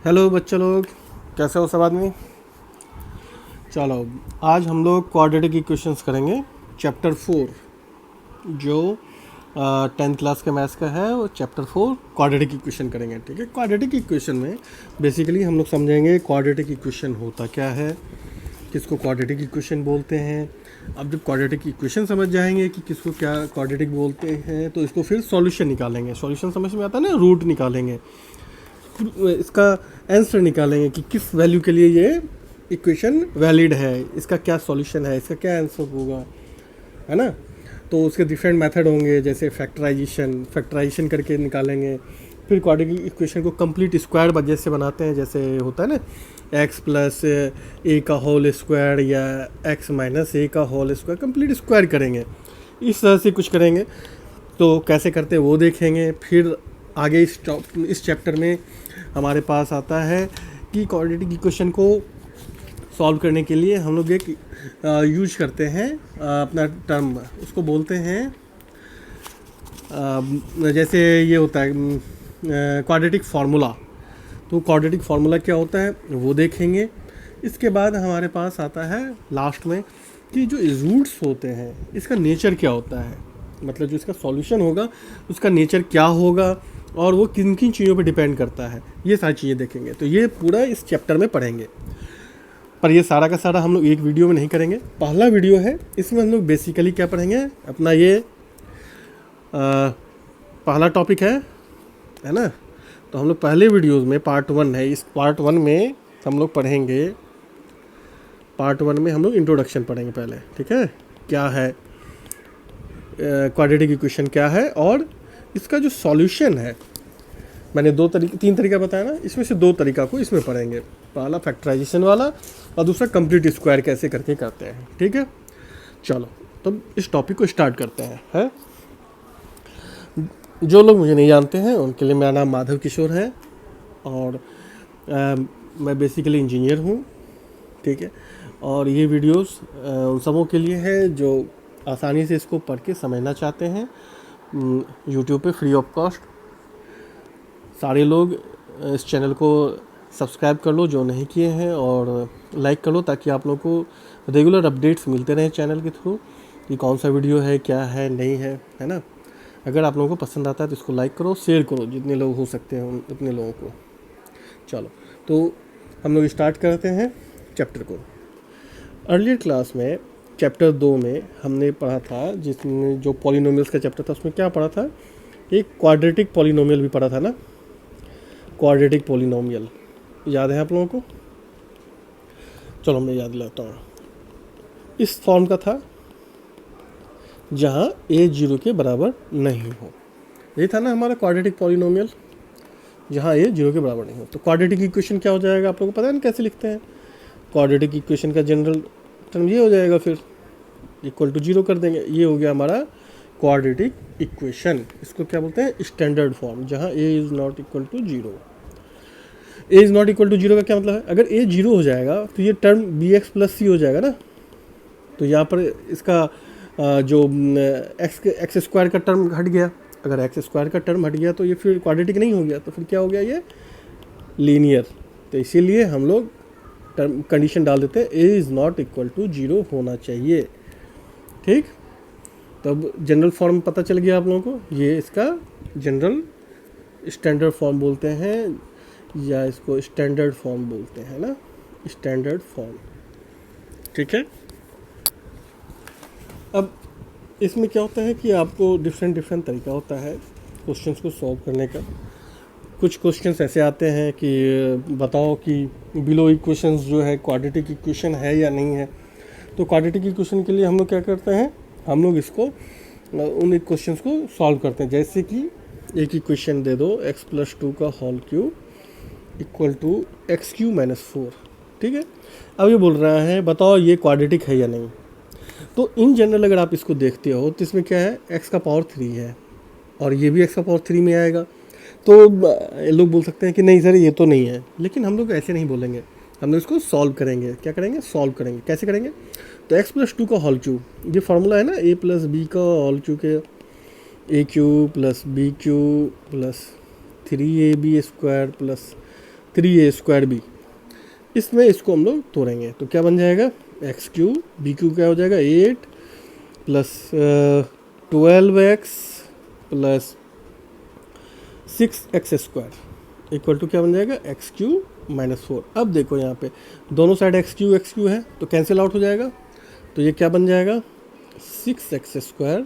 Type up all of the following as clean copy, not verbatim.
Hello बच्चे लोग, कैसे हो सब आदमी। चलो, आज हम लोग क्वाड्रेटिक इक्वेशंस करेंगे। चैप्टर 4 जो 10th क्लास के मैथ्स का है, वो चैप्टर 4 क्वाड्रेटिक इक्वेशन करेंगे। ठीक है, क्वाड्रेटिक इक्वेशन में बेसिकली हम लोग समझेंगे क्वाड्रेटिक इक्वेशन होता क्या है, किसको क्वाड्रेटिक इक्वेशन बोलते हैं। अब जब क्वाड्रेटिक इक्वेशन समझ जाएंगे कि किसको क्या क्वाड्रेटिक बोलते हैं, तो इसको फिर सॉल्यूशन निकालेंगे। सॉल्यूशन समझ में आता है ना, रूट निकालेंगे, इसका आंसर निकालेंगे कि किस वैल्यू के लिए ये इक्वेशन वैलिड है, इसका क्या सॉल्यूशन है, इसका क्या आंसर होगा, है ना। तो उसके डिफरेंट मेथड होंगे, जैसे फैक्टराइजेशन करके निकालेंगे। फिर क्वाड्रेटिक इक्वेशन को कंप्लीट स्क्वायर वजह से बनाते हैं, जैसे होता है ना एक्स प्लस ए का होल स्क्वायर या एक्स माइनस ए का होल स्क्वायर, कंप्लीट स्क्वायर करेंगे। इस तरह से कुछ करेंगे। तो कैसे करते हैं वो देखेंगे। फिर आगे इस चैप्टर में हमारे पास आता है कि क्वाड्रेटिक इक्वेशन को सॉल्व करने के लिए हम लोग एक यूज करते हैं अपना टर्म, उसको बोलते हैं जैसे ये होता है क्वाड्रेटिक फार्मूला। तो क्वाड्रेटिक फार्मूला क्या होता है वो देखेंगे। इसके बाद हमारे पास आता है लास्ट में कि जो रूट्स होते हैं इसका नेचर क्या होता है, मतलब जो इसका सॉल्यूशन होगा उसका नेचर क्या होगा और वो किन किन चीज़ों पे डिपेंड करता है, ये सारी चीज़ें देखेंगे। तो ये पूरा इस चैप्टर में पढ़ेंगे, पर ये सारा का सारा हम लोग एक वीडियो में नहीं करेंगे। पहला वीडियो है, इसमें हम लोग बेसिकली क्या पढ़ेंगे, अपना ये पहला टॉपिक है ना। तो हम लोग पहले वीडियोज़ में पार्ट 1 है, इस पार्ट 1 में हम लोग पढ़ेंगे। पार्ट 1 में हम लोग इंट्रोडक्शन पढ़ेंगे पहले, ठीक है, क्या है क्वाड्रेटिक इक्वेशन क्या है, और इसका जो सॉल्यूशन है। मैंने 3 तरीका बताया ना, इसमें से 2 तरीका को इसमें पढ़ेंगे। पहला फैक्टराइजेशन वाला और दूसरा कंप्लीट स्क्वायर कैसे करके करते हैं। ठीक है, चलो तो इस टॉपिक को स्टार्ट करते हैं। जो लोग मुझे नहीं जानते हैं उनके लिए, मेरा नाम माधव किशोर है और मैं बेसिकली इंजीनियर हूँ। ठीक है, और ये वीडियोस उन सबों के लिए है जो आसानी से इसको पढ़ के समझना चाहते हैं। यूट्यूब पे फ्री ऑफ कॉस्ट। सारे लोग इस चैनल को सब्सक्राइब कर लो जो नहीं किए हैं, और लाइक कर लो ताकि आप लोगों को रेगुलर अपडेट्स मिलते रहें चैनल के थ्रू कि कौन सा वीडियो है, क्या है, नहीं है ना। अगर आप लोगों को पसंद आता है तो इसको लाइक करो, शेयर करो, जितने लोग हो सकते हैं उतने लोगों को। चलो तो हम लोग स्टार्ट करते हैं चैप्टर को। अर्लियर क्लास में चैप्टर 2 में हमने पढ़ा था, जिसमें जो पॉलिनोमियल्स का चैप्टर था उसमें क्या पढ़ा था, एक क्वाड्रेटिक पॉलिनोमियल भी पढ़ा था ना। क्वाड्रेटिक पॉलिनोमियल याद है आप लोगों को? चलो मैं याद दिलाता हूँ। इस फॉर्म का था जहाँ a 0 के बराबर नहीं हो, ये था ना हमारा क्वाड्रेटिक पॉलिनोमियल, जहाँ a 0 के बराबर नहीं हो। तो क्वाड्रेटिक इक्वेशन क्या हो जाएगा, आप लोगों को पता है ना कैसे लिखते हैं। क्वाड्रेटिक इक्वेशन का जनरल टर्म ये हो जाएगा, फिर इक्वल टू 0 कर देंगे। ये हो गया हमारा क्वाड्रेटिक इक्वेशन। इसको क्या बोलते हैं, स्टैंडर्ड फॉर्म, जहाँ a is not equal to 0। a is not equal to 0 का क्या मतलब है, अगर a 0 हो जाएगा तो ये टर्म bx प्लस c हो जाएगा ना। तो यहाँ पर इसका जो एक्स स्क्वायर का टर्म हट गया। अगर एक्स स्क्वायर का टर्म हट गया तो ये फिर क्वाड्रेटिक नहीं हो गया, तो फिर क्या हो गया, ये लीनियर। तो इसीलिए हम लोग टर्म कंडीशन डाल देते हैं a is not equal to 0 होना चाहिए। ठीक, तब जनरल फॉर्म पता चल गया आप लोगों को। ये इसका जनरल स्टैंडर्ड फॉर्म बोलते हैं, या इसको स्टैंडर्ड फॉर्म बोलते हैं ना, स्टैंडर्ड फॉर्म। ठीक है, अब इसमें क्या होता है कि आपको डिफरेंट तरीका होता है क्वेश्चंस को सॉल्व करने का। कुछ क्वेश्चंस ऐसे आते हैं कि बताओ कि बिलो इक्वेशंस जो है क्वाड्रेटिक इक्वेशन है या नहीं है। तो क्वाड्रेटिक इक्वेशन के लिए हम लोग क्या करते हैं, हम लोग इसको उन क्वेश्चंस को सॉल्व करते हैं। जैसे कि एक इक्वेशन दे दो, x + 2 का whole cube equal to x³ - 4। ठीक है, अब ये बोल रहा है बताओ ये क्वाड्रेटिक है या नहीं। तो इन जनरल अगर आप इसको देखते हो तो इसमें क्या है, x का पावर 3 है और ये भी x का पावर 3 में आएगा। तो लोग बोल सकते हैं कि नहीं सर ये तो नहीं है, लेकिन हम लोग ऐसे नहीं बोलेंगे, हम लोग इसको सॉल्व करेंगे। क्या करेंगे, सॉल्व करेंगे। कैसे करेंगे, तो x + 2 का होल क्यूब, ये फार्मूला है ना, a + b का होल क्यूब के a³ + b³ + 3ab² + 3a² इसमें इसको हम लोग तोड़ेंगे तो क्या बन जाएगा x³ b³ क्या हो जाएगा 8 plus 12x plus 6x² equal to क्या बन जाएगा x³ - 4। अब देखो यहाँ पे दोनों साइड x³ है तो कैंसिल आउट हो जाएगा, तो ये क्या बन जाएगा 6x²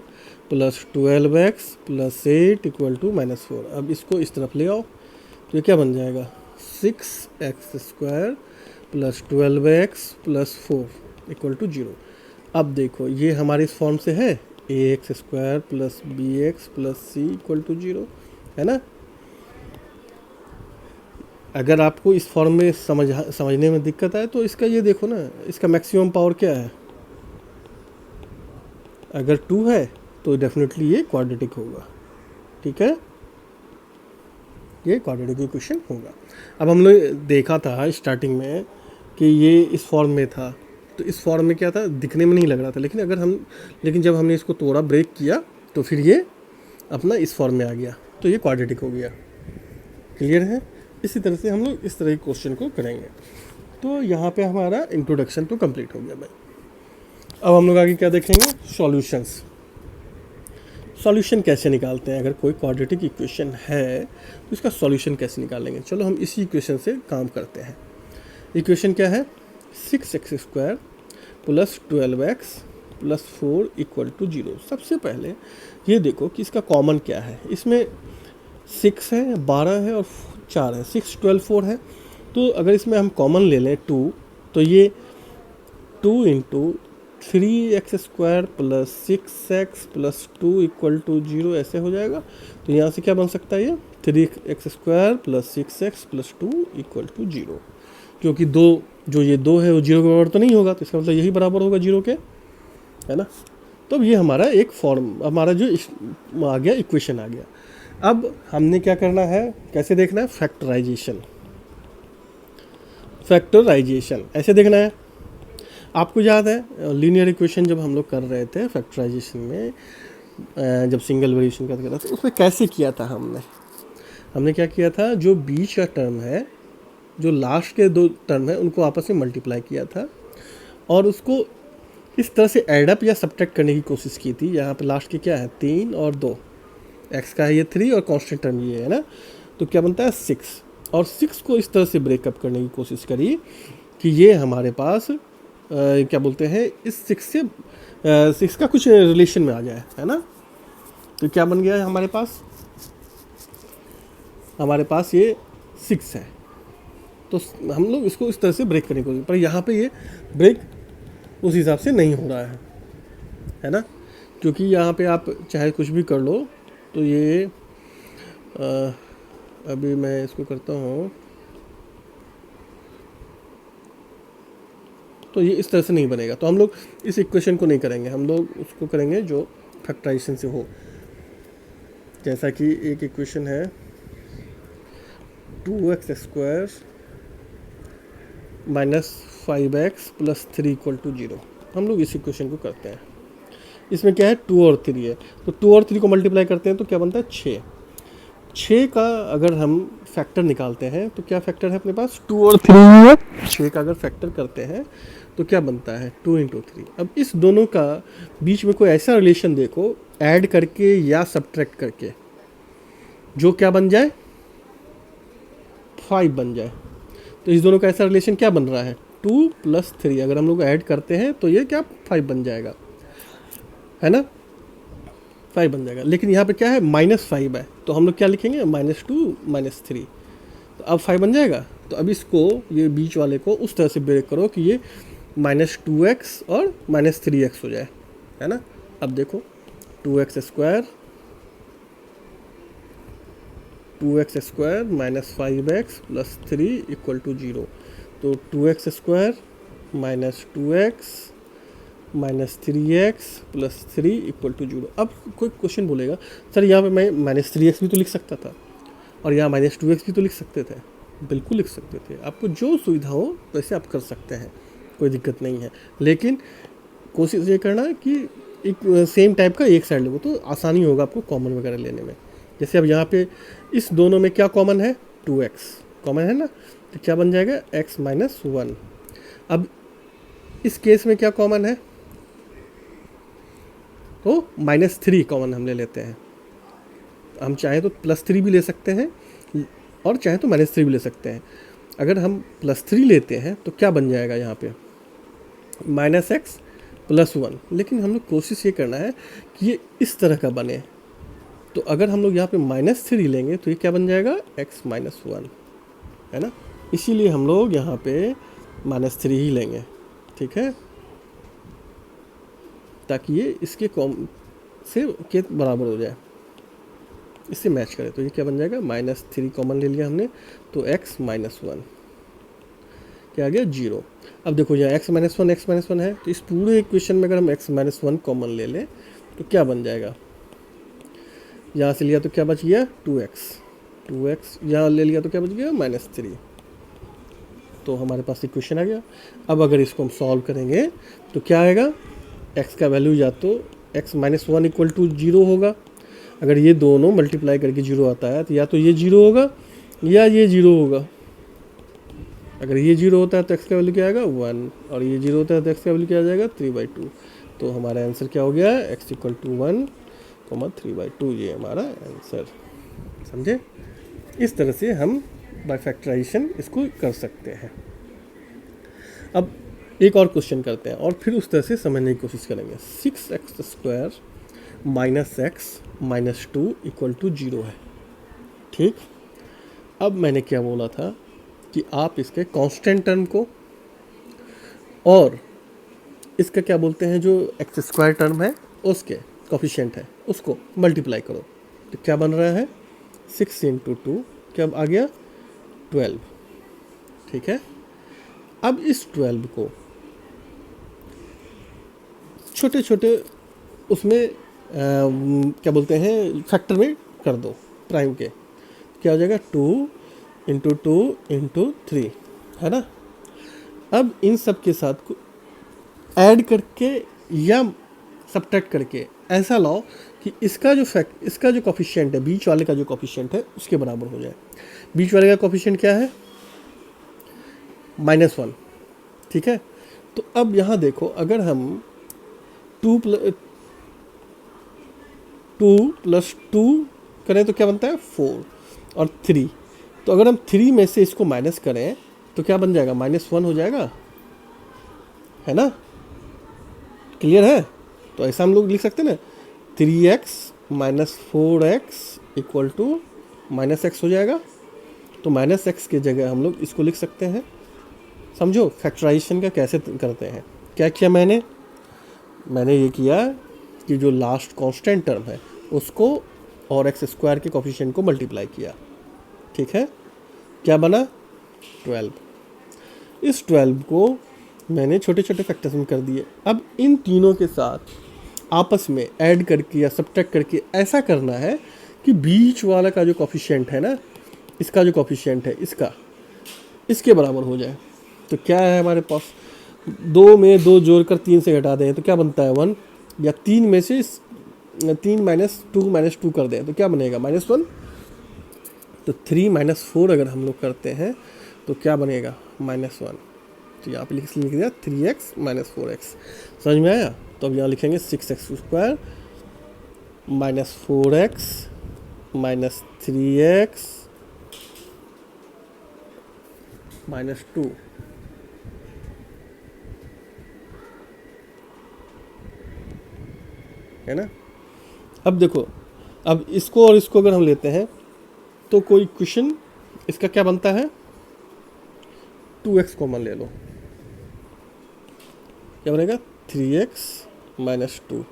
plus 12x plus 8 equal to -4। अब इसको इस तरफ ले आओ तो ये क्या बन जाएगा 6x² plus 12x plus 4 equal to 0। अब देखो ये हमारे इस फॉर्म से है ax² plus bx plus c equal to 0 है ना। अगर आपको इस फॉर्म में समझने में दिक्कत आए तो इसका ये देखो ना, इसका मैक्सिमम पावर क्या है, अगर 2 है तो डेफिनेटली ये क्वाड्रेटिक होगा, ठीक है, ये क्वाड्रेटिक इक्वेशन होगा। अब हम लोग देखा था स्टार्टिंग में कि ये इस फॉर्म में था, तो इस फॉर्म में क्या था दिखने में नहीं लग रहा था, लेकिन जब हमने इसको तोड़ा ब्रेक किया तो फिर ये अपना इस फॉर्म में आ गया, तो ये क्वाड्रेटिक हो गया। क्लियर है। इसी तरह से हम लोग इस तरह के क्वेश्चन को करेंगे। तो यहाँ पे हमारा इंट्रोडक्शन तो कंप्लीट हो गया भाई। अब हम लोग आगे क्या देखेंगे, सॉल्यूशंस। सॉल्यूशन कैसे निकालते हैं, अगर कोई क्वाड्रेटिक इक्वेशन है तो इसका सॉल्यूशन कैसे निकालेंगे। चलो हम इसी इक्वेशन से काम करते हैं। इक्वेशन क्या है 6x² plus 12x plus 4 equal to 0। सबसे पहले ये देखो कि इसका कॉमन क्या है, इसमें 6 है, 12 है और 4 है, 6 12 4 है। तो अगर इसमें हम कॉमन ले लें 2, तो ये 2 × 3x² plus 6x plus 2 equal to 0 ऐसे हो जाएगा। तो यहाँ से क्या बन सकता है ये 3x² plus 6x plus 2 equal to 0, क्योंकि जो ये 2 है वो 0 के बराबर तो नहीं होगा, तो इसका मतलब यही बराबर होगा 0 के, है ना। तो ये हमारा एक फॉर्म, हमारा जो आ गया इक्वेशन आ गया। अब हमने क्या करना है, कैसे देखना है, फैक्टराइजेशन ऐसे देखना है। आपको याद है लीनियर इक्वेशन जब हम लोग कर रहे थे फैक्टराइजेशन में, जब सिंगल वेरिएशन का था तो उसमें कैसे किया था हमने क्या किया था, जो बीच का टर्म है, जो लास्ट के 2 टर्म है, उनको आपस में मल्टीप्लाई किया था और उसको इस तरह से एडअप या सब्ट्रैक्ट करने की कोशिश की थी। यहाँ पे लास्ट के क्या है 3 और 2, x का है ये 3 और कांस्टेंट टर्म ये है ना, तो क्या बनता है 6। और 6 को इस तरह से ब्रेकअप करने की कोशिश करी कि ये हमारे पास क्या बोलते हैं, इस 6 का कुछ रिलेशन में आ जाए, है ना। तो क्या बन गया है हमारे पास ये 6 है, तो हम लोग इसको इस तरह से ब्रेक करने की कोशिश, पर यहाँ पे ये ब्रेक उस हिसाब से नहीं हो रहा है ना, क्योंकि यहाँ पे आप चाहे कुछ भी कर लो तो ये अभी मैं इसको करता हूँ, तो ये इस तरह से नहीं बनेगा। तो हम लोग इस इक्वेशन को नहीं करेंगे, हम लोग उसको करेंगे जो फैक्टराइजेशन से हो। जैसा कि एक इक्वेशन है 2x² minus 5x plus 3 equal to 0, हम लोग इस इक्वेशन को करते हैं। इसमें क्या है 2 और 3 है, तो 2 और 3 को मल्टीप्लाई करते हैं तो क्या बनता है 6। 6 का अगर हम फैक्टर निकालते हैं तो क्या फैक्टर है अपने पास 2 और 3 है। 6 का अगर फैक्टर करते हैं तो क्या बनता है 2 × 3। अब इस दोनों का बीच में कोई ऐसा रिलेशन देखो ऐड करके या सब्ट्रैक्ट करके जो क्या बन जाए 5 बन जाए। तो इस दोनों का ऐसा रिलेशन क्या बन रहा है 2 + 3, अगर हम लोग ऐड करते हैं तो ये क्या 5 बन जाएगा, है ना, 5 बन जाएगा। लेकिन यहाँ पे क्या है -5 है, तो हम लोग क्या लिखेंगे -2 - 3, तो अब 5 बन जाएगा। तो अब इसको ये बीच वाले को उस तरह से ब्रेक करो कि ये -2x और -3x हो जाए, है ना। अब देखो 2x² minus 5x plus 3 equal to 0, तो 2x² minus 2x minus 3x plus 3 equal to 0। अब कोई क्वेश्चन बोलेगा सर यहाँ पे मैं -3x भी तो लिख सकता था और यहाँ -2x भी तो लिख सकते थे। बिल्कुल लिख सकते थे, आपको जो सुविधा हो वैसे आप कर सकते हैं, कोई दिक्कत नहीं है। लेकिन कोशिश ये करना कि एक सेम टाइप का एक साइड लगो तो आसानी होगा आपको कॉमन वगैरह लेने में। जैसे अब यहाँ पे इस दोनों में क्या कॉमन है 2x कॉमन है ना, तो क्या बन जाएगा x माइनस वन। अब इस केस में क्या कॉमन है, तो -3 कॉमन हम ले लेते हैं। हम चाहे तो +3 भी ले सकते हैं और चाहे तो -3 भी ले सकते हैं। अगर हम +3 लेते हैं तो क्या बन जाएगा यहाँ पे -x + 1, लेकिन हम लोग कोशिश ये करना है कि ये इस तरह का बने। तो अगर हम लोग यहाँ पे -3 लेंगे तो ये क्या बन जाएगा x माइनस 1, है ना। इसीलिए हम लोग यहाँ पे -3 ही लेंगे, ठीक है, ताकि ये इसके के बराबर हो जाए, इससे मैच करे। तो ये क्या बन जाएगा -3 कॉमन ले लिया हमने, तो x माइनस 1 क्या आ गया 0। अब देखो यहाँ x माइनस 1 है, तो इस पूरे इक्वेशन में अगर हम x माइनस 1 कॉमन ले लें तो क्या बन जाएगा, यहाँ से लिया तो क्या बच गया 2x यहाँ ले लिया तो क्या बच गया -3। तो हमारे पास इक्वेशन आ गया। अब अगर इसको हम सॉल्व करेंगे तो क्या आएगा, x का वैल्यू या तो x माइनस 1 इक्वल टू 0 होगा। अगर ये दोनों मल्टीप्लाई करके 0 आता है तो या तो ये 0 होगा या ये 0 होगा। अगर ये 0 होता है तो x का वैल्यू क्या आएगा 1, और ये 0 होता है तो x का वैल्यू क्या आ जाएगा 3/2। तो हमारा आंसर क्या हो गया x इक्वल टू 1, 3/2, ये हमारा आंसर। समझे, इस तरह से हम बाय फैक्टराइजेशन इसको कर सकते हैं। अब एक और क्वेश्चन करते हैं और फिर उस तरह से समझने की कोशिश करेंगे। 6x² - x - 2 = 0 है, ठीक। अब मैंने क्या बोला था कि आप इसके कांस्टेंट टर्म को और इसका क्या बोलते हैं जो x² टर्म है उसके कोफिशिएंट है उसको मल्टीप्लाई करो, तो क्या बन रहा है 6 × 2 क्या आ गया 12, ठीक है। अब इस 12 को छोटे छोटे उसमें क्या बोलते हैं फैक्टर में कर दो प्राइम के, क्या हो जाएगा 2 × 2 × 3, है ना। अब इन सब के साथ ऐड करके या सब्ट्रैक्ट करके ऐसा लाओ कि इसका जो कोफिशिएंट है, बीच वाले का जो कोफिशिएंट है उसके बराबर हो जाए। बीच वाले का कोफिशिएंट क्या है -1, ठीक है। तो अब यहाँ देखो अगर हम 2 + 2 करें तो क्या बनता है 4 और 3, तो अगर हम 3 में से इसको माइनस करें तो क्या बन जाएगा -1 हो जाएगा, है ना। क्लियर है, तो ऐसा हम लोग लिख सकते हैं ना 3x - 4x = -x हो जाएगा। तो -x की जगह हम लोग इसको लिख सकते हैं। समझो फैक्टराइजेशन का कैसे करते हैं। क्या किया मैंने ये किया कि जो लास्ट कांस्टेंट टर्म है उसको और x² के कोफिशिएंट को मल्टीप्लाई किया, ठीक है। क्या बना 12। इस 12 को मैंने छोटे छोटे फैक्टर्स में कर दिए। अब इन तीनों के साथ आपस में ऐड करके या सब्ट्रैक्ट करके ऐसा करना है कि बीच वाला का जो कोफिशिएंट है ना, इसका जो कोफिशिएंट है इसके बराबर हो जाए। तो क्या है हमारे पास 2 में 2 जोड़कर 3 से घटा दें तो क्या बनता है 1, या 3 में से 3 - 2 कर दें तो क्या बनेगा -1। तो 3 - 4 अगर हम लोग करते हैं तो क्या बनेगा -1। तो यहाँ पे लिख दिया 3x - 4x। समझ में आया। तो अब यहाँ लिखेंगे 6x² - 4x - 3x - 2, है ना। अब देखो, अब इसको और इसको अगर हम लेते हैं तो कोई क्वेश्चन इसका क्या बनता है 2x कॉमन ले लो, क्या बनेगा 3x - 2,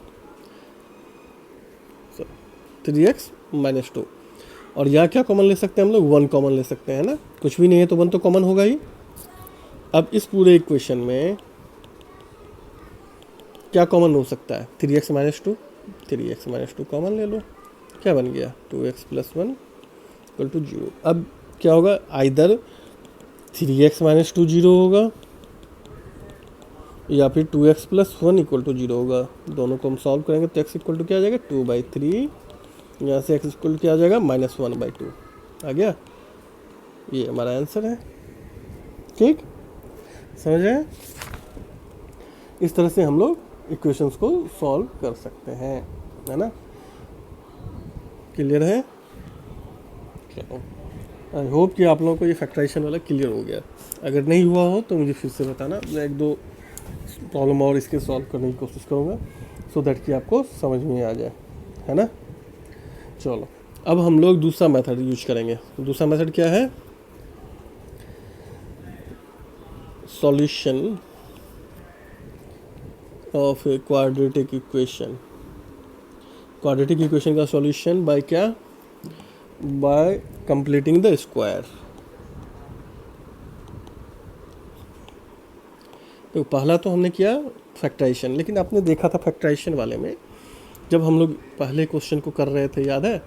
3x - 2। और यहाँ क्या कॉमन ले सकते हैं हम लोग 1 कॉमन ले सकते हैं ना, कुछ भी नहीं है तो 1 तो कॉमन होगा ही। अब इस पूरे इक्वेशन में क्या कॉमन हो सकता है 3x - 2, 3x - 2 कॉमन ले लो, क्या बन गया 2x + 1 = 0। अब क्या होगा आइदर 3x - 2 0 होगा या फिर 2x + 1 = 0 होगा। दोनों को हम सॉल्व करेंगे तो x = क्या आ जाएगा 2/3, यहाँ से x = क्या आ जाएगा -1/2 आ गया। ये हमारा आंसर है। ठीक, समझ रहे हैं? इस तरह से हम लोग इक्वेशंस को सॉल्व कर सकते हैं, है ना? क्लियर है? चलो, आई होप कि आप लोगों को ये फैक्टराइजेशन वाला क्लियर हो गया। अगर नहीं हुआ हो तो मुझे फिर से बताना, मैं एक दो प्रॉब्लम और इसके सॉल्व करने की कोशिश करूँगा, सो दैट कि आपको समझ में आ जाए, है ना? चलो, अब हम लोग दूसरा मेथड यूज करेंगे। तो दूसरा मेथड क्या है? Solution of a quadratic equation. Quadratic equation का सॉल्यूशन बाय क्या? Bye completing the square. तो पहला तो हमने किया फैक्टराइजेशन, लेकिन आपने देखा था फैक्टराइजेशन वाले में जब हम लोग पहले क्वेश्चन को कर रहे थे, याद है?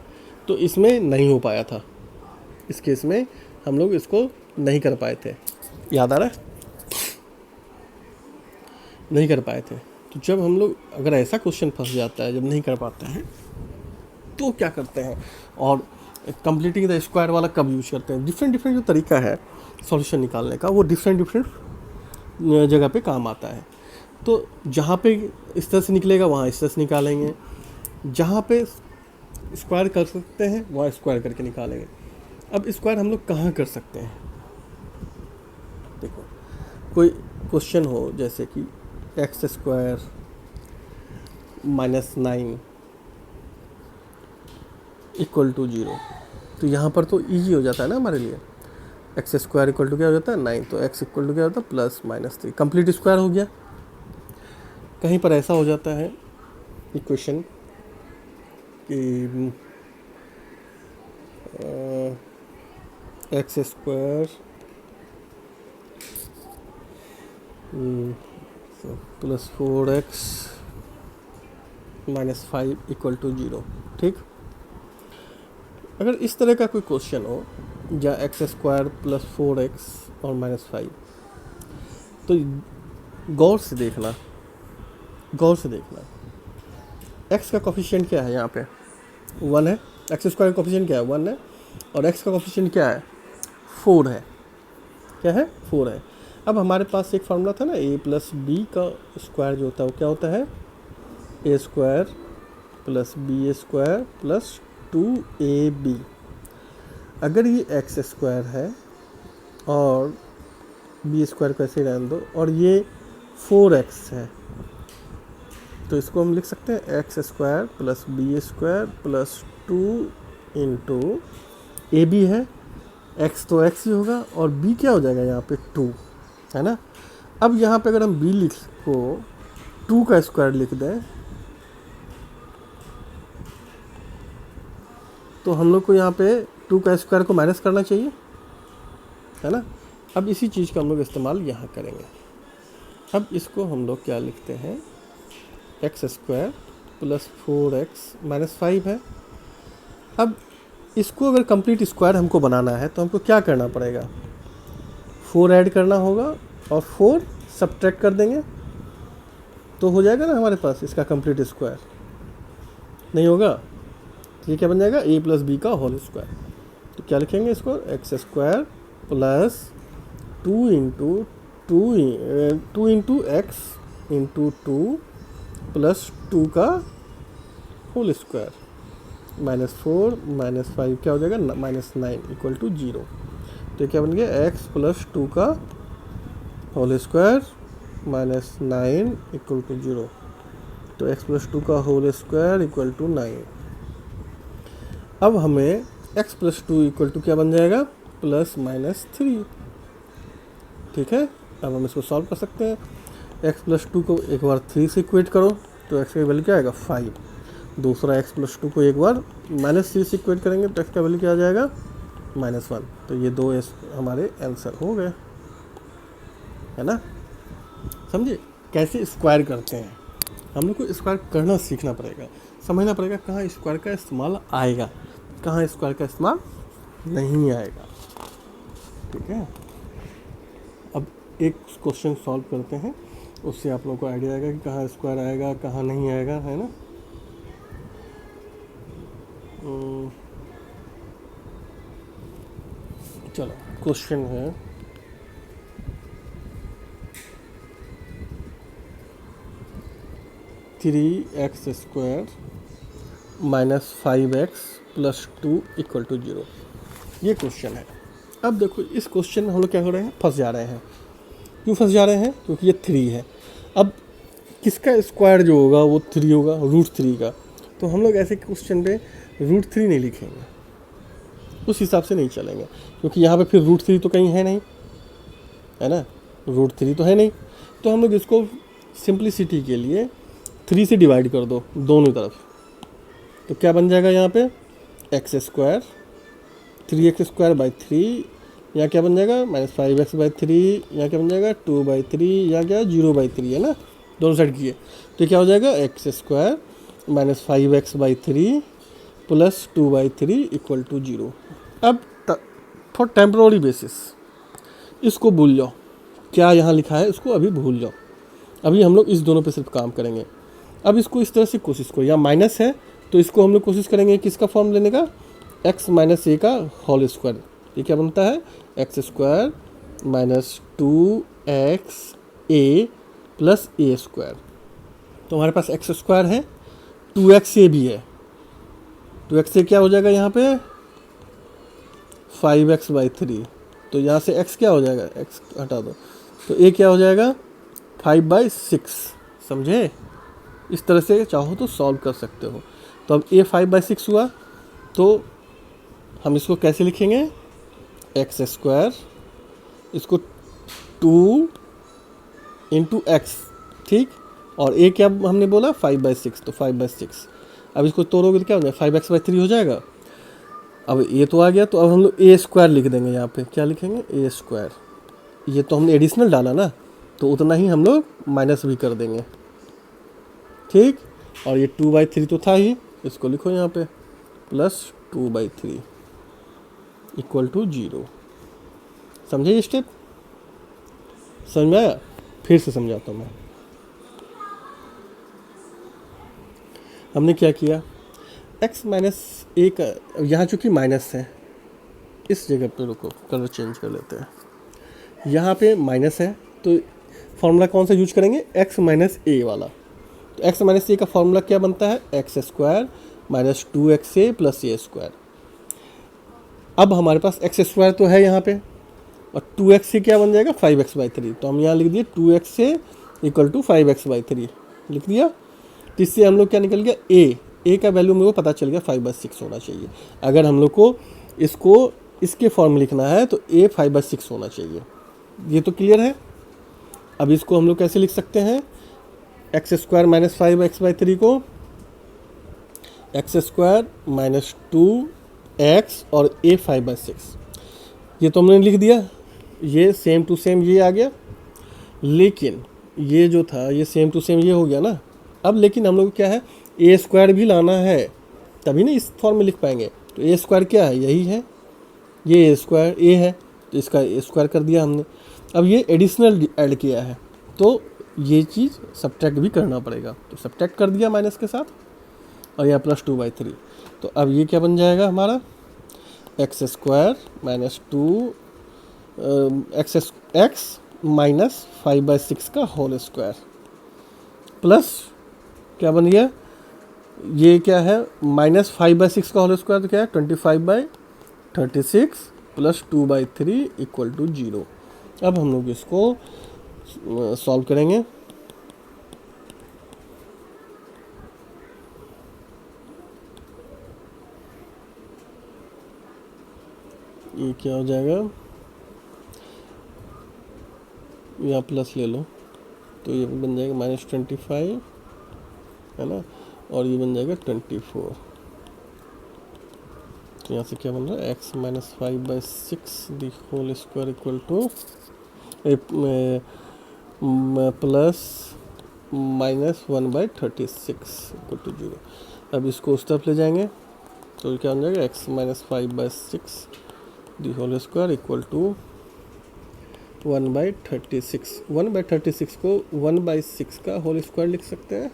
तो इसमें नहीं हो पाया था, इस केस में हम लोग इसको नहीं कर पाए थे, याद आ रहा है? नहीं कर पाए थे। तो जब हम लोग अगर ऐसा क्वेश्चन फंस जाता है, जब नहीं कर पाते हैं, तो क्या करते हैं? और कंप्लीटिंग द स्क्वायर वाला कब यूज करते हैं? डिफरेंट डिफरेंट जो तरीका है सॉल्यूशन निकालने का, वो डिफरेंट डिफरेंट जगह पे काम आता है। तो जहाँ पे इस तरह से निकलेगा वहाँ इस तरह से निकालेंगे, जहाँ पे स्क्वायर कर सकते हैं वहाँ स्क्वायर करके निकालेंगे। अब स्क्वायर हम लोग कहाँ कर सकते हैं? देखो, कोई क्वेश्चन हो जैसे कि एक्स स्क्वायर -9 इक्वल टू 0, तो यहाँ पर तो ईजी हो जाता है ना हमारे लिए। एक्स स्क्वायर इक्वल टू क्या हो जाता है? 9, तो एक्स इक्वल टू क्या होता है? +-3, कंप्लीट स्क्वायर हो गया। कहीं पर ऐसा हो जाता है इक्वेशन कि x square +4x -5 equal to 0। ठीक, अगर इस तरह का कोई क्वेश्चन हो या एक्स स्क्वायर +4x और -5, तो गौर से देखना, गौर से देखना, x का कोफिशिएंट क्या है? यहाँ पे 1 है। एक्स स्क्वायर का कोफिशिएंट क्या है? 1 है। और x का कोफिशिएंट क्या है? 4 है। क्या है? 4 है। अब हमारे पास एक फार्मूला था ना, a + b का स्क्वायर जो होता है वो क्या होता है? a² + b² + 2ab। अगर ये एक्स स्क्वायर है और b² को ऐसे ही रहने दो, और ये 4x है, तो इसको हम लिख सकते हैं x² + b² + 2 इंटू ab है, x तो x ही होगा और b क्या हो जाएगा यहाँ पे? 2, है ना? अब यहाँ पे अगर हम b लिख को 2 का स्क्वायर लिख दें, तो हम लोग को यहाँ पे 2 का स्क्वायर को माइनस करना चाहिए, है ना? अब इसी चीज़ का हम लोग इस्तेमाल यहाँ करेंगे। अब इसको हम लोग क्या लिखते हैं? x² + 4x -5 है। अब इसको अगर कंप्लीट स्क्वायर हमको बनाना है तो हमको क्या करना पड़ेगा? 4 ऐड करना होगा और 4 सब्ट्रैक्ट कर देंगे, तो हो जाएगा ना हमारे पास इसका कंप्लीट स्क्वायर। नहीं होगा तो ये क्या बन जाएगा? a + b का होल स्क्वायर। तो क्या लिखेंगे इसको? x² + 2 इंटू x इंटू 2 + 2 का होल स्क्वायर -4 -5 क्या हो जाएगा? -9 इक्वल टू 0। तो ये क्या बन गया? x + 2 का होल स्क्वायर -9 इक्वल टू 0। तो x + 2 का होल स्क्वायर इक्वल टू 9। अब हमें x + 2 इक्वल टू क्या बन जाएगा? +-3। ठीक है, अब हम इसको सॉल्व कर सकते हैं। x + 2 को एक बार 3 से इक्वेट करो तो x का वैल्यू क्या आएगा? 5। दूसरा x + 2 को एक बार -3 से इक्वेट करेंगे तो x का वैल्यू क्या आ जाएगा? -1। तो ये 2 हमारे आंसर हो गए, है ना? समझे कैसे स्क्वायर करते हैं? हम लोग को स्क्वायर करना सीखना पड़ेगा, समझना पड़ेगा कहाँ स्क्वायर का इस्तेमाल आएगा, कहाँ स्क्वायर का इस्तेमाल नहीं आएगा। ठीक है, अब एक क्वेश्चन सॉल्व करते हैं, उससे आप लोगों को आइडिया आएगा कि कहाँ स्क्वायर आएगा, कहाँ नहीं आएगा, है ना? चलो क्वेश्चन है 3x² minus 5x plus 2 equal to 0। ये क्वेश्चन है। अब देखो इस क्वेश्चन में हम लोग क्या हो रहे हैं, फंस जा रहे हैं। क्यों फंस जा रहे हैं? क्योंकि ये 3 है। अब किसका स्क्वायर जो होगा वो 3 होगा, √3 का। तो हम लोग ऐसे क्वेश्चन पे √3 नहीं लिखेंगे, उस हिसाब से नहीं चलेंगे, क्योंकि यहाँ पे फिर √3 तो कहीं है नहीं, है ना, √3 तो है नहीं। तो हम लोग इसको सिंप्लिसिटी के लिए 3 से डिवाइड कर दो दोनों तरफ। तो क्या बन जाएगा यहाँ पे x², 3x²/3, यहाँ क्या बन जाएगा -5x/3, यहाँ क्या बन जाएगा 2/3, यहाँ क्या 0/3 है ना, दोनों साइड किए। तो क्या हो जाएगा x² -5x/3 plus 2/3 equal to 0। अब फॉर टेम्पररी बेसिस इसको भूल जाओ, क्या यहाँ लिखा है उसको अभी भूल जाओ। अभी हम लोग इस दोनों पे सिर्फ काम करेंगे। अब इसको इस तरह से कोशिश करो, यहाँ माइनस है तो इसको हम लोग कोशिश करेंगे किसका फॉर्म लेने का, x - a का होल स्क्वायर। ये क्या बनता है x² -2xa प्लस a²। तो हमारे पास x² है, 2xa भी है। 2xa क्या हो जाएगा यहाँ पे 5x/3। तो यहाँ से x क्या हो जाएगा, x हटा दो, तो a क्या हो जाएगा 5/6। समझे? इस तरह से चाहो तो सॉल्व कर सकते हो। तो अब a 5/6 हुआ, तो हम इसको कैसे लिखेंगे x², इसको 2 × x, ठीक, और a क्या हमने बोला 5/6, तो 5/6। अब इसको तोड़ोगे तो क्या हो जाएगा 5x/3 हो जाएगा। अब ये तो आ गया, तो अब हम लोग a² लिख देंगे। यहाँ पे क्या लिखेंगे a²। ये तो हमने एडिशनल डाला ना, तो उतना ही हम लोग माइनस भी कर देंगे, ठीक। और ये 2/3 तो था ही, इसको लिखो यहाँ पे प्लस 2/3 इक्वल टू 0। समझे ये स्टेप? समझ में आया? फिर से समझाता हूँ मैं। हमने क्या किया, x - a का, यहाँ चूँकि माइनस है, इस जगह पे रुको कलर चेंज कर लेते हैं। यहाँ पे माइनस है तो फॉर्मूला कौन सा यूज करेंगे, x - a वाला। तो x - a का फॉर्मूला क्या बनता है x² -2xa प्लस a²। अब हमारे पास x² तो है यहाँ पे, और 2xa क्या बन जाएगा 5x/3। तो हम यहाँ लिख दिए 2xa इक्वल टू 5x/3 लिख दिया। तो इससे हम लोग क्या निकल गया a का वैल्यू मेरे को पता चल गया 5/6 होना चाहिए। अगर हम लोग को इसको इसके फॉर्म में लिखना है तो a 5/6 होना चाहिए। ये तो क्लियर है। अब इसको हम लोग कैसे लिख सकते हैं, x² -5x/3 को x² -2x और a 5/6, ये तो हमने लिख दिया। ये सेम टू सेम ये आ गया, लेकिन ये जो था ये सेम टू सेम ये हो गया ना। अब लेकिन हम लोग क्या है a² भी लाना है, तभी ना इस फॉर्म में लिख पाएंगे। तो a² क्या है, यही है, ये a² a है, तो इसका a² कर दिया हमने। अब ये एडिशनल ऐड किया है, तो ये चीज़ सब्ट्रैक्ट भी करना पड़ेगा, तो सब्ट्रैक्ट कर दिया माइनस के साथ, और यह प्लस 2/3। तो अब ये क्या बन जाएगा हमारा x² -2 x -5/6 का होल स्क्वायर प्लस क्या बन गया, ये क्या है -5/6 का होल स्क्वायर, तो क्या है 25/36 प्लस 2/3 इक्वल टू 0। अब हम लोग इसको सॉल्व करेंगे। ये क्या हो जाएगा, यहाँ प्लस ले लो, तो ये बन जाएगा -25, है ना, और ये बन जाएगा 24। तो यहाँ से क्या बन रहा है x -5/6 the whole square equal to plus -1/36 equal to 0। अब इसको उस तरफ ले जाएंगे तो क्या बन जाएगा x -5/6 the whole square equal to 1/36। 1/36 को 1/6 का होल स्क्वायर लिख सकते हैं।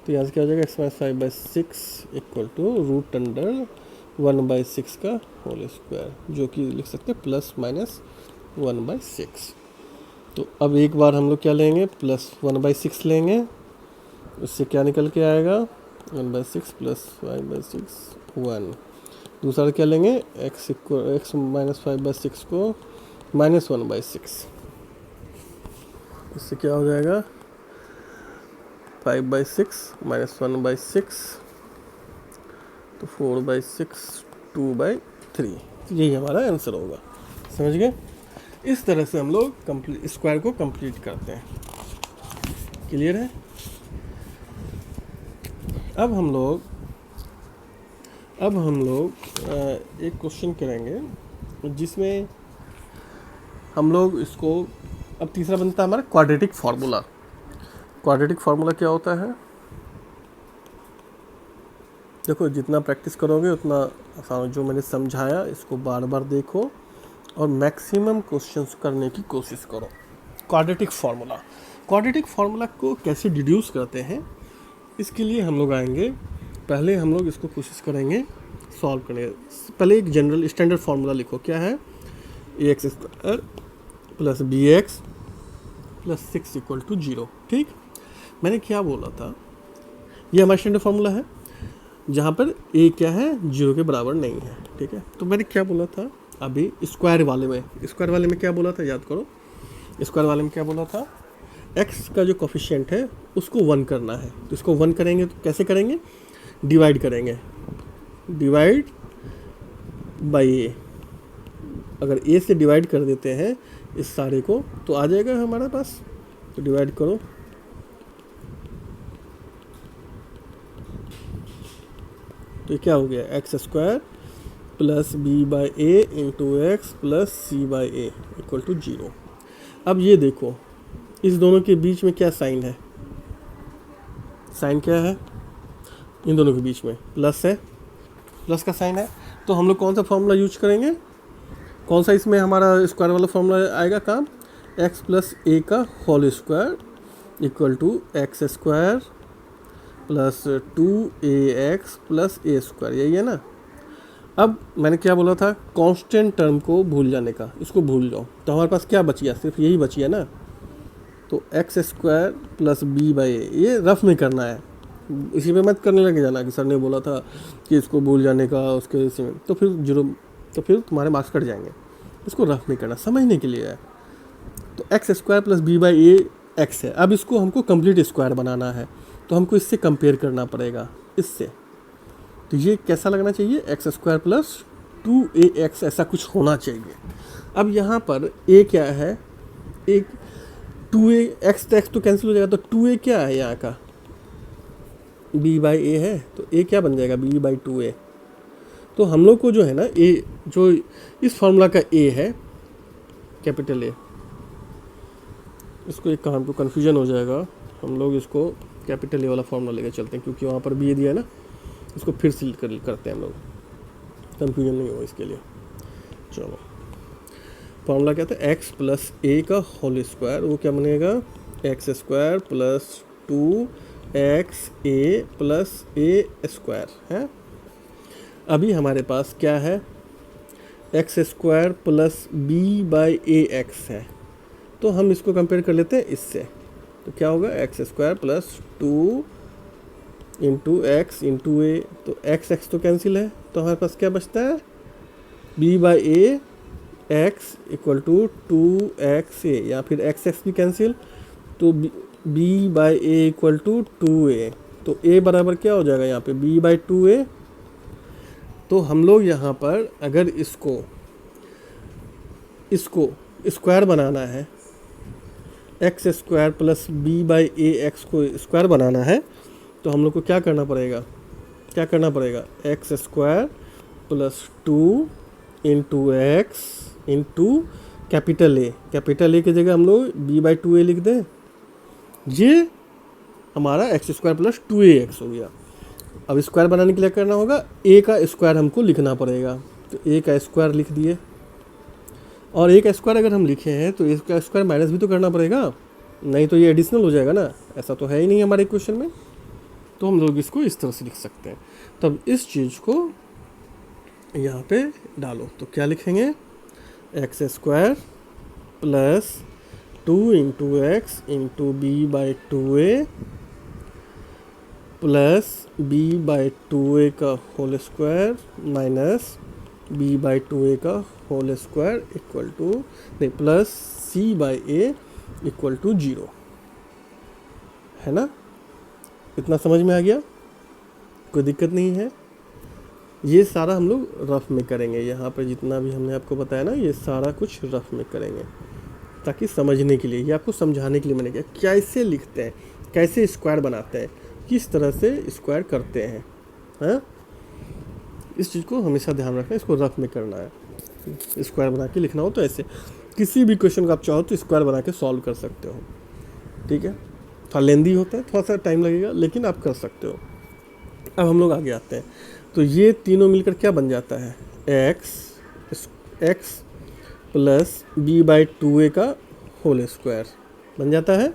तो यहाँ से क्या हो जाएगा x -5/6 इक्वल टू 1/6 का होल स्क्वायर, जो कि लिख सकते हैं ±1/6। तो अब एक बार हम लोग क्या लेंगे, +1/6 लेंगे, उससे क्या निकल के आएगा 1/6 + 5/6 1। दूसरा क्या लेंगे, x -5/6 को -1/6, इससे क्या हो जाएगा 5/6 -1/6, तो 4/6 2/3। तो यही हमारा आंसर होगा। समझ गए? इस तरह से हम लोग कंप्लीट स्क्वायर को कंप्लीट करते हैं। क्लियर है? अब हम लोग एक क्वेश्चन करेंगे जिसमें हम लोग इसको, अब तीसरा बनता है हमारा क्वाड्रेटिक फार्मूला। क्वाड्रेटिक फार्मूला क्या होता है? देखो, जितना प्रैक्टिस करोगे उतना आसान। जो मैंने समझाया इसको बार बार देखो और मैक्सिमम क्वेश्चंस करने की कोशिश करो। क्वाड्रेटिक फार्मूला को कैसे डिड्यूस करते हैं, इसके लिए हम लोग आएंगे। पहले हम लोग इसको कोशिश करेंगे सॉल्व करने। पहले एक जनरल स्टैंडर्ड फार्मूला लिखो। क्या है? ax² + bx + 6 = 0। ठीक, मैंने क्या बोला था, ये हमारा स्टैंडर्ड फार्मूला है जहाँ पर a क्या है, 0 के बराबर नहीं है। ठीक है, तो मैंने क्या बोला था अभी स्क्वायर वाले में क्या बोला था, याद करो। स्क्वायर वाले में क्या बोला था, x का जो कोफिशिएंट है उसको 1 करना है। तो इसको 1 करेंगे तो कैसे करेंगे, डिवाइड करेंगे, डिवाइड बाई a। अगर a से डिवाइड कर देते हैं इस सारे को तो आ जाएगा हमारे पास। तो डिवाइड करो, तो ये क्या हो गया, x² + b/a × x + c/a = 0। अब ये देखो, इस दोनों के बीच में क्या साइन है, साइन क्या है, इन दोनों के बीच में प्लस है, प्लस का साइन है। तो हम लोग कौन सा फॉर्मूला यूज करेंगे, कौन सा इसमें हमारा स्क्वायर वाला फॉर्मूला आएगा काम, x + a का whole square = x² + 2ax + a²। यही है ना। अब मैंने क्या बोला था, कांस्टेंट टर्म को भूल जाने का, इसको भूल जाओ। तो हमारे पास क्या बची है, सिर्फ यही बची है ना। तो x² + b/a, ये रफ में करना है, इसी पे मत करने लगे जाना कि सर ने बोला था कि इसको भूल जाने का, उसके इसी में तो फिर 0, तो फिर तुम्हारे मार्क्स कट जाएंगे। इसको रफ में करना, समझने के लिए है। तो x² + b/a x है। अब इसको हमको कंप्लीट स्क्वायर बनाना है, तो हमको इससे कंपेयर करना पड़ेगा, इससे। तो ये कैसा लगना चाहिए, x² + 2ax, ऐसा कुछ होना चाहिए। अब यहाँ पर a क्या है, एक 2a, x तो कैंसिल हो जाएगा, तो 2a क्या है यहाँ का, b/a है, तो a क्या बन जाएगा, b/2a। तो हम लोग को जो है ना a, जो इस फार्मूला का a है, कैपिटल A, इसको एक काम को कन्फ्यूजन हो जाएगा, हम लोग इसको कैपिटल A वाला फार्मूला लेकर चलते हैं, क्योंकि वहाँ पर b दिया है ना। इसको फिर से करते हैं हम लोग, कन्फ्यूजन नहीं हो इसके लिए। चलो, फार्मूला क्या था, x + a का होल स्क्वायर, वो क्या बनेगा, x² + 2xa + a² है। अभी हमारे पास क्या है, x² + b/ax है। तो हम इसको कंपेयर कर लेते हैं इससे। तो क्या होगा, x² + 2 × x × a, तो x तो कैंसिल है, तो हमारे पास क्या बचता है, b/a x = 2xa, या फिर x भी कैंसिल, तो b/a = 2a। तो a बराबर क्या हो जाएगा यहाँ पे, b/2a। तो हम लोग यहाँ पर अगर इसको स्क्वायर बनाना है, x² + b/ax को स्क्वायर बनाना है, तो हम लोग को क्या करना पड़ेगा, x² + 2 × x × कैपिटल A की जगह हम लोग b/2a लिख दें। ये हमारा x² + 2ax हो गया। अब स्क्वायर बनाने के लिए करना होगा, a का स्क्वायर हमको लिखना पड़ेगा। तो a का स्क्वायर लिख दिए, और a का स्क्वायर अगर हम लिखे हैं तो a का स्क्वायर माइनस भी तो करना पड़ेगा, नहीं तो ये एडिशनल हो जाएगा ना। ऐसा तो है ही नहीं हमारे क्वेश्चन में, तो हम लोग इसको इस तरह से लिख सकते हैं। तब इस चीज़ को यहाँ पे डालो तो क्या लिखेंगे, x square plus 2 into x into b by 2a plus b by 2a का whole square minus b by 2a का होल स्क्वायर इक्वल टू नहीं plus c by a equal to 0, है ना। इतना समझ में आ गया, कोई दिक्कत नहीं है। ये सारा हम लोग रफ में करेंगे, यहाँ पर जितना भी हमने आपको बताया ना ये सारा कुछ रफ में करेंगे ताकि समझने के लिए, ये आपको समझाने के लिए मैंने किया कैसे लिखते हैं, कैसे स्क्वायर बनाते हैं, किस तरह से स्क्वायर करते हैं, हाँ। इस चीज़ को हमेशा ध्यान रखना, इसको रफ में करना है। स्क्वायर बना के लिखना हो तो ऐसे, किसी भी क्वेश्चन को आप चाहो तो स्क्वायर बना के सॉल्व कर सकते हो, ठीक है। थोड़ा लेंदी होता है, थोड़ा सा टाइम लगेगा, लेकिन आप कर सकते हो। अब हम लोग आगे आते हैं, तो ये तीनों मिलकर क्या बन जाता है, x plus b by 2a का होल स्क्वायर बन जाता है,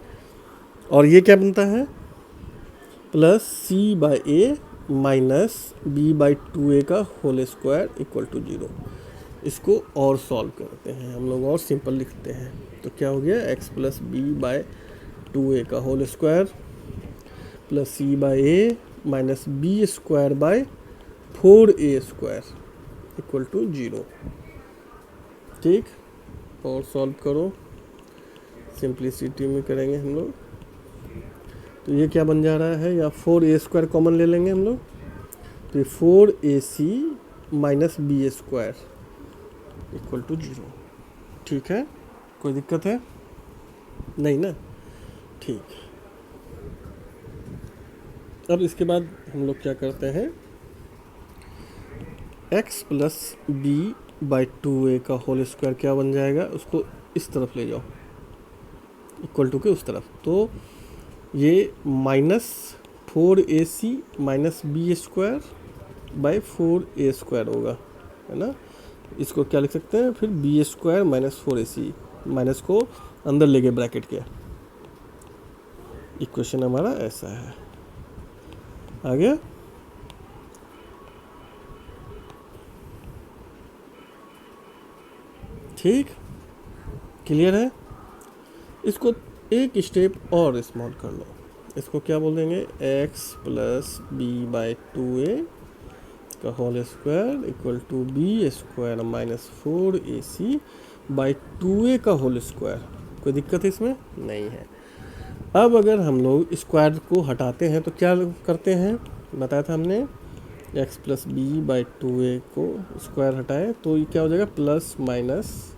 और ये क्या बनता है, plus c by a minus b by 2a का होल स्क्वायर इक्वल टू 0। इसको और सॉल्व करते हैं हम लोग, और सिंपल लिखते हैं, तो क्या हो गया, x plus b by 2a का whole square plus c by a minus b square by 4a square equal to 0, ठीक। और सॉल्व करो, सिंप्लिसिटी में करेंगे हम लोग, तो ये क्या बन जा रहा है, या 4a स्क्वायर कॉमन ले लेंगे हम लोग, तो ये 4ac minus b square equal to 0, ठीक है। कोई दिक्कत है नहीं ना, ठीक। अब इसके बाद हम लोग क्या करते हैं, x plus b by 2a का होल स्क्वायर क्या बन जाएगा, उसको इस तरफ ले जाओ, इक्वल टू के उस तरफ, तो ये minus 4ac minus b square by 4a square होगा, है ना। इसको क्या लिख सकते हैं फिर, B square minus 4ac, minus को अंदर ले गए ब्रैकेट के, इक्वेशन हमारा ऐसा है। आ गया, ठीक, क्लियर है। इसको एक स्टेप और स्मॉल कर लो, इसको क्या बोल देंगे, x plus b by 2a का whole square equal to b square minus 4ac by 2a का होल स्क्वायर। कोई दिक्कत है इसमें नहीं है। अब अगर हम लोग स्क्वायर को हटाते हैं तो क्या करते हैं, बताया था हमने, x plus b by 2a को स्क्वायर हटाए तो ये क्या हो जाएगा, plus minus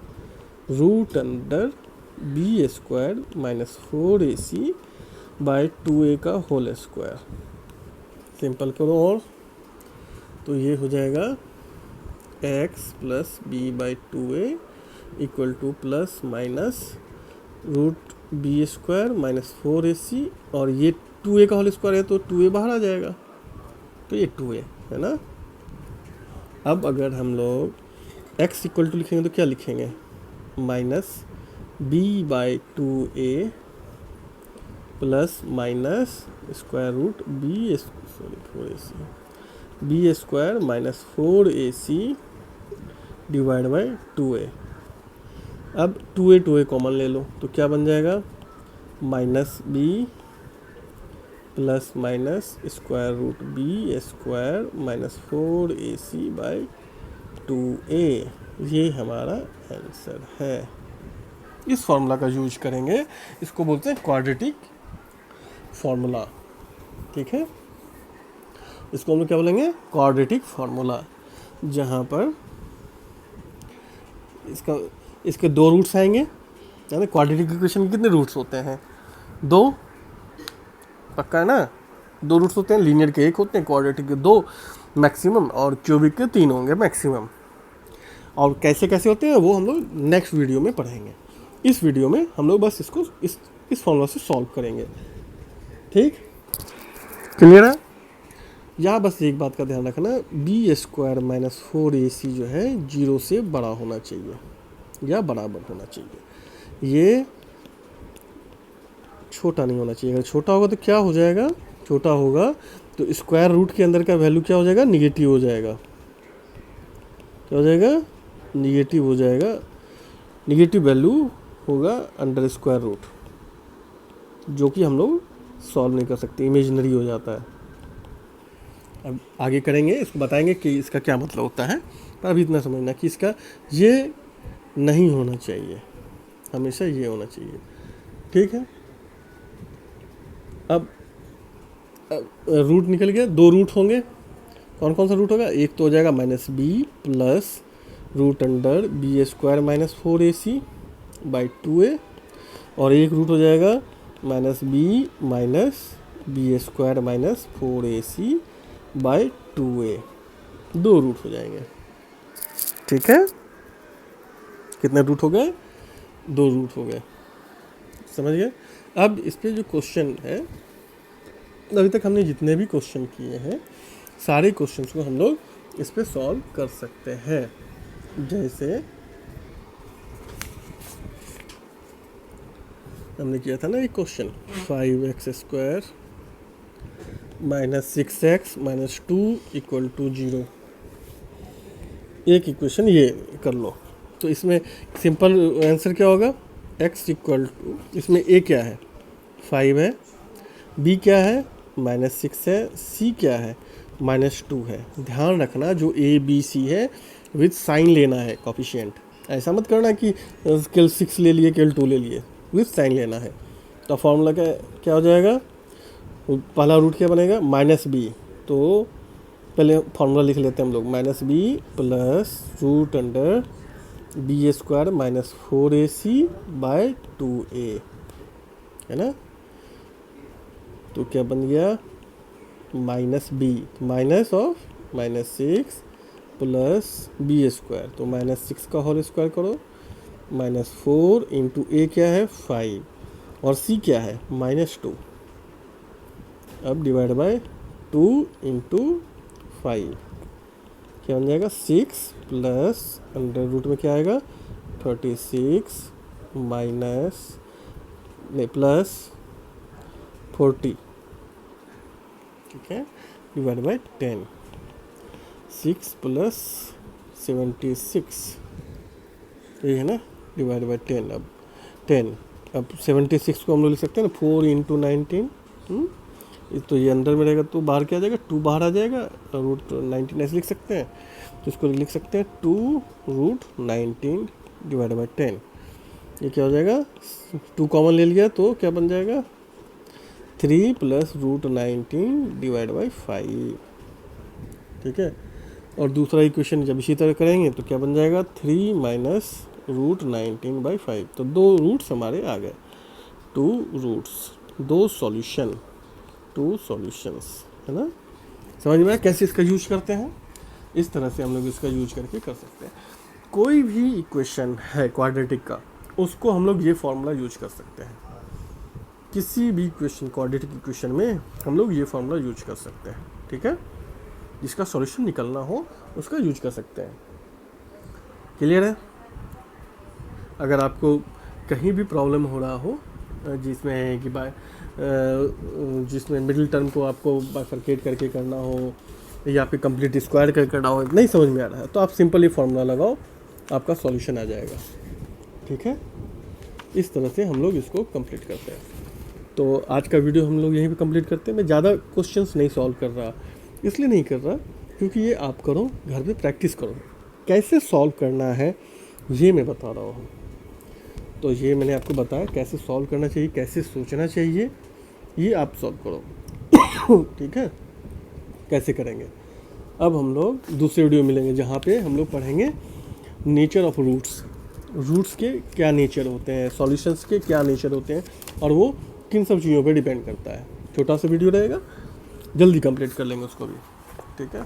root under b square minus 4ac by 2a का होल स्क्वायर। सिंपल करो, और तो ये हो जाएगा x plus b by 2a equal to plus minus root b square minus 4ac, और ये 2a का होल स्क्वायर है तो 2a बाहर आ जाएगा, तो ये 2a है ना। अब अगर हम लोग x इक्वल टू लिखेंगे तो क्या लिखेंगे, minus b by 2a plus minus square root b square minus 4ac divide by 2a। अब 2a कॉमन ले लो तो क्या बन जाएगा, minus b plus minus square root b square minus 4ac by 2a। ये हमारा आंसर है। इस फॉर्मूला का यूज करेंगे, इसको बोलते हैं क्वाड्रेटिक फॉर्मूला, ठीक है। इसको हम लोग क्या बोलेंगे, क्वाड्रेटिक फॉर्मूला, जहाँ पर इसके दो रूट्स आएंगे, यानी क्वाड्रेटिक इक्वेशन के कितने रूट्स होते हैं, 2, पक्का है ना, 2 रूट्स होते हैं, लीनियर के 1 होते हैं, क्वाड्रेटिक के 2 मैक्सिमम, और क्यूबिक के 3 होंगे मैक्सिमम। और कैसे कैसे होते हैं वो हम लोग नेक्स्ट वीडियो में पढ़ेंगे। इस वीडियो में हम लोग बस इसको इस फॉर्मूला से सॉल्व करेंगे, ठीक, क्लियर है। यहाँ बस एक बात का ध्यान रखना, बी स्क्वायर माइनस 4ac जो है 0 से बड़ा होना चाहिए या बराबर होना चाहिए, ये छोटा नहीं होना चाहिए। अगर छोटा होगा तो क्या हो जाएगा, छोटा होगा तो स्क्वायर रूट के अंदर का वैल्यू क्या हो जाएगा, निगेटिव हो जाएगा, क्या हो जाएगा, निगेटिव हो जाएगा, निगेटिव वैल्यू होगा अंडर स्क्वायर रूट, जो कि हम लोग सॉल्व नहीं कर सकते, इमेजिनरी हो जाता है। अब आगे करेंगे, इसको बताएंगे कि इसका क्या मतलब होता है, पर अभी इतना समझना कि इसका ये नहीं होना चाहिए, हमेशा ये होना चाहिए, ठीक है। अब रूट निकल गया, दो रूट होंगे, कौन कौन सा रूट होगा, एक तो हो जाएगा minus b plus root under b square minus 4ac by 2a, और एक रूट हो जाएगा minus b square minus 4ac by 2a, दो रूट हो जाएंगे, ठीक है। कितने रूट हो गए, दो रूट हो गए, समझ गए। अब इस पे जो क्वेश्चन है, अभी तक हमने जितने भी क्वेश्चन किए हैं सारे क्वेश्चंस को हम लोग इस पे सॉल्व कर सकते हैं। जैसे हमने किया था ना एक question, 5x² minus 6x minus 2 equal to 0, एक इक्वेशन ये कर लो। तो इसमें सिंपल आंसर क्या होगा, x इक्वल टू, इसमें a क्या है 5 है, b क्या है -6 है, c क्या है -2 है। ध्यान रखना जो a b c है विद साइन लेना है कॉफिशिएंट, ऐसा मत करना कि केल 6 ले लिए केल 2 ले लिए, विद साइन लेना है। तो फॉर्मूला क्या हो जाएगा, पहला रूट क्या बनेगा -b, तो पहले फॉर्मूला लिख लेते हैं हम लोग, -b plus root under b square minus 4ac by 2a, है ना। तो क्या बन गया, -b minus of -6 plus b square, तो -6 का होल स्क्वायर करो, -4 इंटू a क्या है 5 और c क्या है -2, अब डिवाइड बाय 2 इंटू 5 क्या बन जाएगा 6 प्लस अंडर रूट में क्या आएगा 36 माइनस नहीं प्लस 40, ठीक है, डिवाइड बाय 10, 6 प्लस 76 ये है ना, डिवाइड बाय 10, अब 10, अब 76 को हम लोग लिख सकते हैं ना 4 इंटू 19, तो ये अंदर में रहेगा तो बाहर क्या आ जाएगा 2 बाहर आ जाएगा, रूट 19 ऐसे लिख सकते हैं। तो इसको लिख सकते हैं 2 रूट 19 डिवाइड बाई 10, ये क्या हो जाएगा 2 कॉमन ले लिया तो क्या बन जाएगा 3 प्लस रूट 19 डिवाइड बाई 5, ठीक है। और दूसरा इक्वेशन जब इसी तरह करेंगे तो क्या बन जाएगा 3 माइनस रूट 19 बाई 5, तो दो रूट्स हमारे आ गए, 2 रूट्स, दो सॉल्यूशन, 2 सॉल्यूशंस, है ना। समझ में आया कैसे इसका यूज करते हैं, इस तरह से हम लोग इसका यूज करके कर सकते हैं। कोई भी इक्वेशन है क्वाड्रेटिक का, उसको हम लोग ये फॉर्मूला यूज कर सकते हैं, किसी भी इक्वेशन क्वाड्रेटिक इक्वेशन में हम लोग ये फॉर्मूला यूज कर सकते हैं, ठीक है। जिसका सॉल्यूशन निकलना हो उसका यूज कर सकते हैं, क्लियर है। अगर आपको कहीं भी प्रॉब्लम हो रहा हो जिसमें कि जिसमें मिडिल टर्म को आपको बाइफरकेट करके करना हो या फिर कंप्लीट स्क्वायर करके करना हो, नहीं समझ में आ रहा है, तो आप सिंपल ये फॉर्मूला लगाओ, आपका सॉल्यूशन आ जाएगा, ठीक है। इस तरह से हम लोग इसको कंप्लीट करते हैं। तो आज का वीडियो हम लोग यहीं पे कंप्लीट करते हैं। मैं ज़्यादा क्वेश्चंस नहीं सॉल्व कर रहा, इसलिए नहीं कर रहा क्योंकि ये आप करो, घर पे प्रैक्टिस करो, कैसे सॉल्व करना है ये मैं बता रहा हूँ। तो ये मैंने आपको बताया कैसे सॉल्व करना चाहिए, कैसे सोचना चाहिए, ये आप सॉल्व करो ठीक है। कैसे करेंगे, अब हम लोग दूसरे वीडियो मिलेंगे जहाँ पे हम लोग पढ़ेंगे नेचर ऑफ रूट्स, रूट्स के क्या नेचर होते हैं, सॉल्यूशंस के क्या नेचर होते हैं, और वो किन सब चीज़ों पे डिपेंड करता है। छोटा सा वीडियो रहेगा, जल्दी कंप्लीट कर लेंगे उसको भी, ठीक है।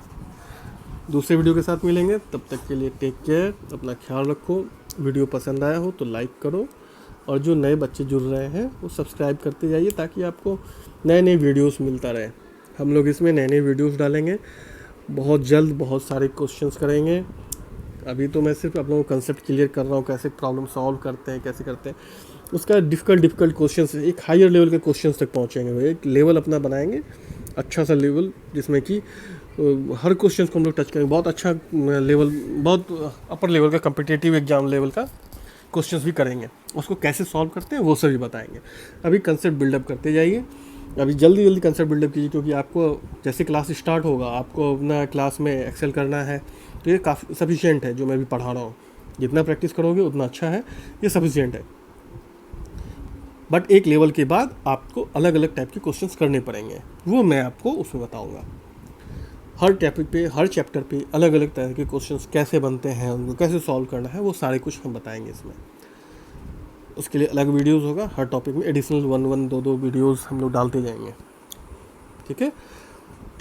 दूसरे वीडियो के साथ मिलेंगे, तब तक के लिए टेक केयर, अपना ख्याल रखो। वीडियो पसंद आया हो तो लाइक करो, और जो नए बच्चे जुड़ रहे हैं वो सब्सक्राइब करते जाइए ताकि आपको नए नए वीडियोस मिलता रहे। हम लोग इसमें नए नए वीडियोस डालेंगे बहुत जल्द, बहुत सारे क्वेश्चंस करेंगे। अभी तो मैं सिर्फ आप लोगों को कंसेप्ट क्लियर कर रहा हूँ, कैसे प्रॉब्लम सॉल्व करते हैं, कैसे करते हैं, उसका डिफ़िकल्ट क्वेश्चंस, एक हायर लेवल के क्वेश्चंस तक पहुँचेंगे। एक लेवल अपना बनाएंगे, अच्छा सा लेवल जिसमें कि हर क्वेश्चन को हम लोग टच करेंगे। बहुत अच्छा लेवल, बहुत अपर लेवल का कम्पिटिटिव एग्जाम लेवल का क्वेश्चंस भी करेंगे। उसको कैसे सॉल्व करते हैं वो सभी बताएंगे। अभी कंसेप्ट बिल्डअप करते जाइए, अभी जल्दी जल्दी कंसेप्ट बिल्डअप कीजिए, क्योंकि आपको जैसे क्लास स्टार्ट होगा आपको अपना क्लास में एक्सेल करना है, तो ये काफ़ी सफिशिएंट है जो मैं भी पढ़ा रहा हूँ। जितना प्रैक्टिस करोगे उतना अच्छा है, ये सफिशिएंट है। बट एक लेवल के बाद आपको अलग अलग टाइप के क्वेश्चंस करने पड़ेंगे, वो मैं आपको उसमें बताऊँगा। हर टॉपिक पे, हर चैप्टर पे अलग अलग तरह के क्वेश्चंस कैसे बनते हैं, उनको कैसे सॉल्व करना है, वो सारे कुछ हम बताएंगे इसमें। उसके लिए अलग वीडियोस होगा, हर टॉपिक में एडिशनल 1 2 वीडियोस हम लोग डालते जाएंगे। ठीक है,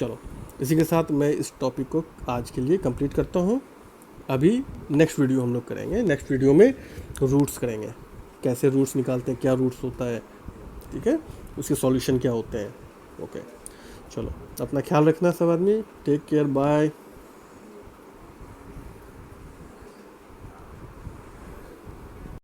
चलो इसी के साथ मैं इस टॉपिक को आज के लिए कंप्लीट करता हूँ। अभी नेक्स्ट वीडियो हम लोग करेंगे, नेक्स्ट वीडियो में रूट्स करेंगे, कैसे रूट्स निकालते हैं, क्या रूट्स होता है, ठीक है, उसके सॉल्यूशन क्या होते हैं। ओके, चलो अपना ख्याल रखना सब आदमी, टेक केयर, बाय।